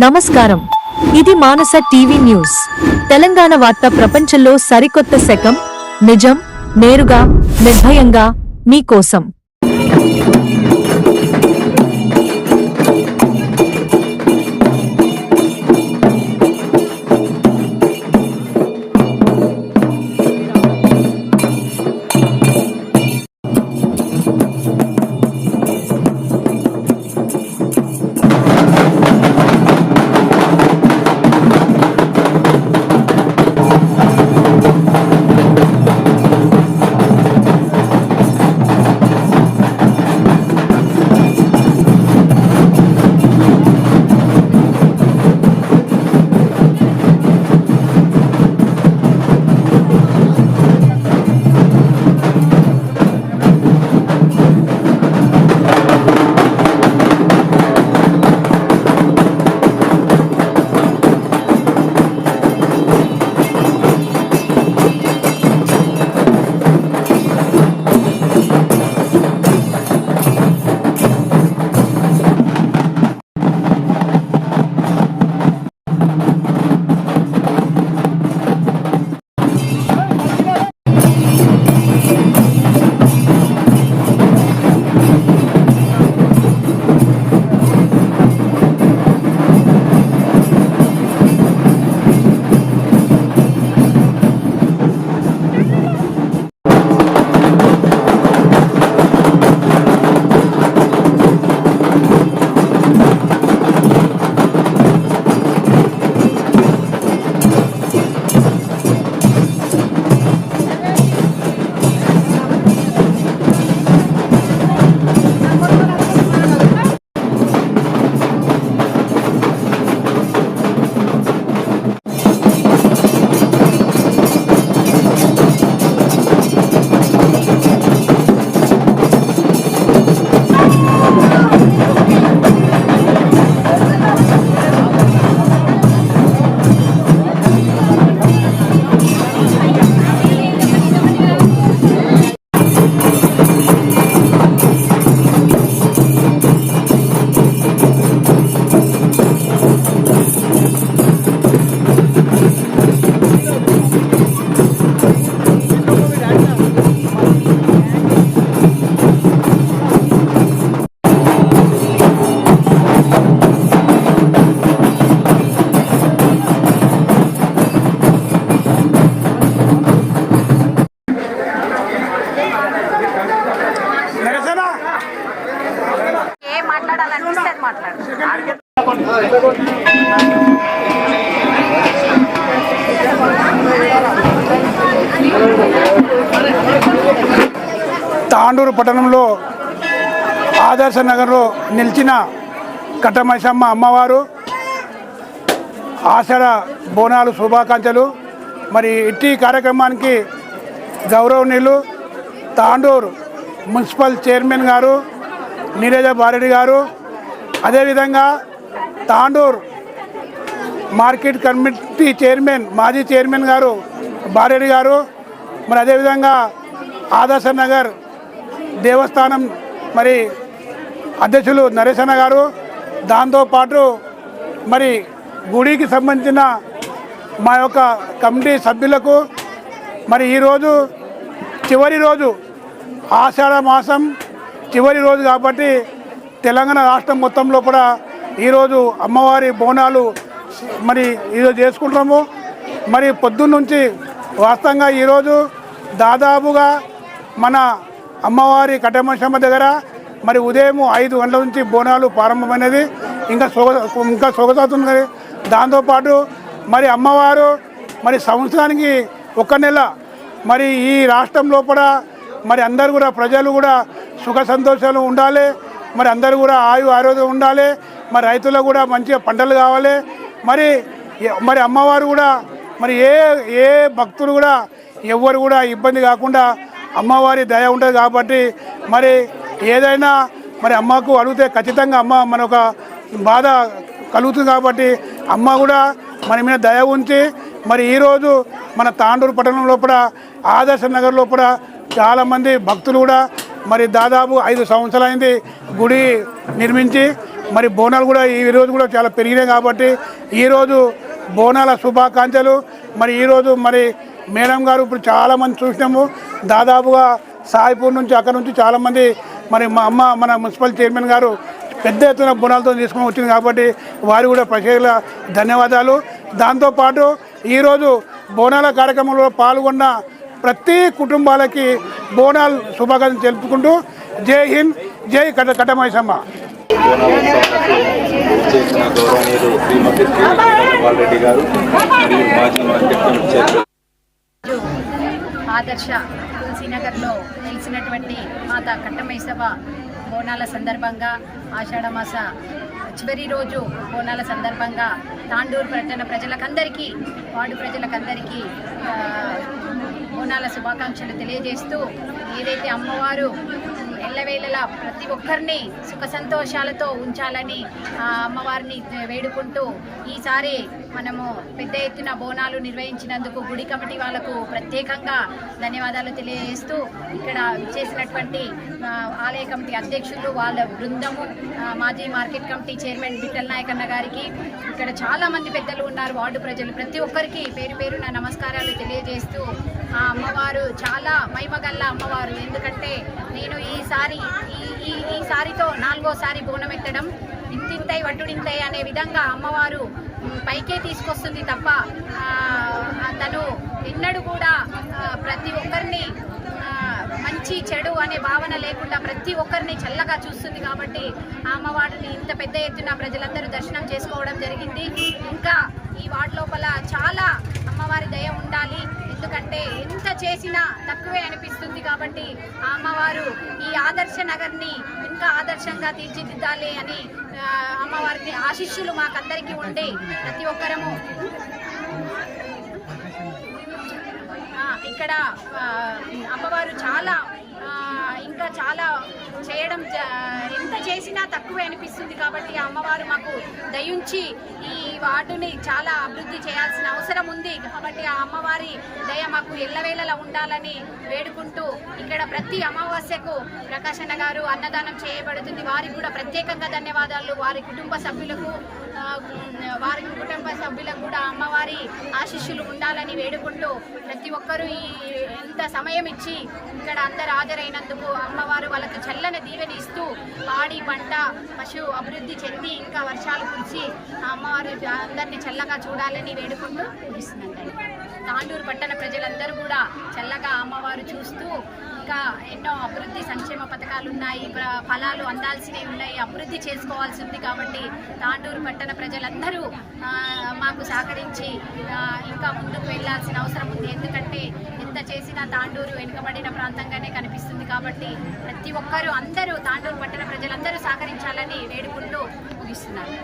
నమస్కారం. ఇది మానస TV news. Telangana వార్త ప్రపంచంలో సరికొత్త శకం. నిజం, నేరుగా, నిర్భయంగా మీకోసం. తాండూరు పట్టణంలో ఆదర్శ నగర్లో నిలిచిన కట్టమైసమ్మ అమ్మవారు ఆషాఢ బోనాలు శుభాకాంక్షలు. మరి ఇట్టి కార్యక్రమానికి గౌరవనీయులు తాండూరు మున్సిపల్ చైర్మన్ గారు నీరజ బారెడ్డి గారు, అదేవిధంగా తాండూరు మార్కెట్ కమిటీ చైర్మన్ మాజీ చైర్మన్ గారు బారెడ్డి గారు, మరి అదేవిధంగా ఆదర్శ నగర్ దేవస్థానం మరి అధ్యక్షులు నరేశన్న గారు, దాంతోపాటు మరి గుడికి సంబంధించిన మా యొక్క కమిటీ సభ్యులకు మరి ఈరోజు చివరి రోజు ఆషాఢ మాసం చివరి రోజు కాబట్టి తెలంగాణ రాష్ట్రం మొత్తంలో కూడా ఈరోజు అమ్మవారి బోనాలు మరి ఈరోజు చేసుకుంటాము. మరి పొద్దున్నుంచి వాస్తవంగా ఈరోజు దాదాపుగా మన అమ్మవారి కట్టమైసమ్మ దగ్గర మరి ఉదయం 5 గంటల నుంచి బోనాలు ప్రారంభమైనది. ఇంకా సొగసాతుంది. దాంతోపాటు మరి అమ్మవారు మరి సంవత్సరానికి 1 నెల మరి ఈ రాష్ట్రం లోపల మరి అందరు కూడా ప్రజలు కూడా సుఖ సంతోషాలు ఉండాలి, మరి అందరూ కూడా ఆరోగ్యం ఉండాలి, మరి రైతులకు కూడా మంచిగా పంటలు కావాలి. మరి అమ్మవారు కూడా మరి ఏ భక్తులు కూడా ఎవ్వరు కూడా ఇబ్బంది కాకుండా అమ్మవారి దయ ఉంటుంది కాబట్టి మరి ఏదైనా మరి అమ్మకు అడిగితే ఖచ్చితంగా అమ్మ మనొక బాధ కలుగుతుంది కాబట్టి అమ్మ కూడా మన మీద దయ ఉంచి మరి ఈరోజు మన తాండూరు పట్టణం లోపల ఆదర్శ నగర్ లోపల చాలామంది భక్తులు కూడా మరి దాదాపు 5 సంవత్సరాలైంది గుడి నిర్మించి మరి బోనాలు కూడా ఈరోజు కూడా చాలా పెరిగినాయి కాబట్టి ఈరోజు బోనాల శుభాకాంక్షలు. మరి ఈరోజు మరి మేడం గారు ఇప్పుడు చాలామంది చూసినాము, దాదాపుగా సాయిపూర్ నుంచి అక్కడ నుంచి చాలామంది మరి మా అమ్మ మన మున్సిపల్ చైర్మన్ గారు పెద్ద ఎత్తున బోనాలతో తీసుకొని వచ్చింది కాబట్టి వారు కూడా ప్రత్యేక ధన్యవాదాలు. దాంతోపాటు ఈరోజు బోనాల కార్యక్రమంలో పాల్గొన్న ప్రతి కుటుంబాలకి బోనాలు శుభాకాంక్షలు తెలుపుకుంటూ జై హింద్, జై కట్టమైసమ్మ. చేసిన గౌరవనీయులు శ్రీమతి బాలరెడ్డి గారు మరియు మాజీ మార్కెట్ కమిటీ చైర్మన్ ఆదర్శ తులసీనగర్లో నిలిచినటువంటి మాత కట్టమైసమ్మ బోనాల సందర్భంగా ఆషాఢమాస చివరి రోజు బోనాల సందర్భంగా తాండూరు పట్టణ ప్రజలకందరికీ, వార్డు ప్రజలకందరికీ బోనాల శుభాకాంక్షలు తెలియజేస్తూ, ఏదైతే అమ్మవారు ఎల్లవేళలా ప్రతి ఒక్కరిని సుఖ సంతోషాలతో ఉంచాలని అమ్మవారిని వేడుకుంటూ ఈసారి మనము పెద్ద ఎత్తున బోనాలు నిర్వహించినందుకు గుడి కమిటీ వాళ్ళకు ప్రత్యేకంగా ధన్యవాదాలు తెలియజేస్తూ, ఇక్కడ చేసినటువంటి ఆలయ కమిటీ అధ్యక్షులు, వాళ్ళ బృందము, మాజీ మార్కెట్ కమిటీ చైర్మన్ బిట్టల్ నాయకన్న గారికి, ఇక్కడ చాలామంది పెద్దలు ఉన్నారు, వార్డు ప్రజలు, ప్రతి ఒక్కరికి పేరు పేరున నమస్కారాలు తెలియజేస్తూ, ఆ అమ్మవారు చాలా మహిమగల్ల అమ్మవారు. ఎందుకంటే నేను ఈసారితో 4వసారి బోనం ఎత్తడం, ఇంతింతై వడ్డుడింతై అనే విధంగా అమ్మవారు పైకే తీసుకొస్తుంది తప్ప తను ఎన్నడూ కూడా ప్రతి ఒక్కరిని మంచి చెడు అనే భావన లేకుండా ప్రతి ఒక్కరిని చల్లగా చూస్తుంది. కాబట్టి ఆ అమ్మవారిని ఇంత పెద్ద ఎత్తున ప్రజలందరూ దర్శనం చేసుకోవడం జరిగింది. ఇంకా ఈ వార్డు లోపల చాలా అమ్మవారి దయ ఉండాలి, ఎందుకంటే ఎంత చేసినా తక్కువే అనిపిస్తుంది. కాబట్టి ఆ అమ్మవారు ఈ ఆదర్శ నగర్ని ఇంకా ఆదర్శంగా తీర్చిదిద్దాలి అని అమ్మవారికి ఆశీస్సులు మాకందరికీ ఉండి ప్రతి ఒక్కరము ఇక్కడ అమ్మవారు చాలా ఇంకా చాలా చేయడం, ఎంత చేసినా తక్కువే అనిపిస్తుంది. కాబట్టి ఆ అమ్మవారు మాకు దయించి ఈ వార్డుని చాలా అభివృద్ధి చేయాల్సిన అవసరం ఉంది. కాబట్టి ఆ అమ్మవారి దయ మాకు ఎల్లవేళలా ఉండాలని వేడుకుంటూ, ఇక్కడ ప్రతి అమావాస్యకు ప్రకాశన్న గారు అన్నదానం చేయబడుతుంది. వారికి కూడా ప్రత్యేకంగా ధన్యవాదాలు. వారి కుటుంబ సభ్యులకు కూడా అమ్మవారి ఆశీస్సులు ఉండాలని వేడుకుంటూ, ప్రతి ఒక్కరూ ఎంత సమయం ఇచ్చి ఇక్కడ అందరు హాజరైనందుకు అమ్మవారు వాళ్ళకు చల్లని దీవెని ఇస్తూ, పాడి పంట పశు అభివృద్ధి చెంది ఇంకా వర్షాలు కురిసి అమ్మవారు అందరినీ చల్లగా చూడాలని వేడుకుంటూ ముగిస్తున్నాను. తాండూరు పట్టణ ప్రజలందరూ కూడా చల్లగా అమ్మవారు చూస్తూ, ఇంకా ఎన్నో అభివృద్ధి సంక్షేమ పథకాలు ఉన్నాయి, ఫలాలు అందాల్సినవి ఉన్నాయి, అభివృద్ధి చేసుకోవాల్సి ఉంది. కాబట్టి తాండూరు పట్టణ ప్రజలందరూ మాకు సహకరించి ఇంకా ముందుకు వెళ్ళాల్సిన అవసరం ఉంది. ఎందుకంటే ఎంత చేసినా తాండూరు వెనుకబడిన ప్రాంతంగానే కనిపిస్తుంది. కాబట్టి ప్రతి ఒక్కరూ అందరూ తాండూరు పట్టణ ప్రజలందరూ సహకరించాలని వేడుకుంటూ ముగిస్తున్నారు.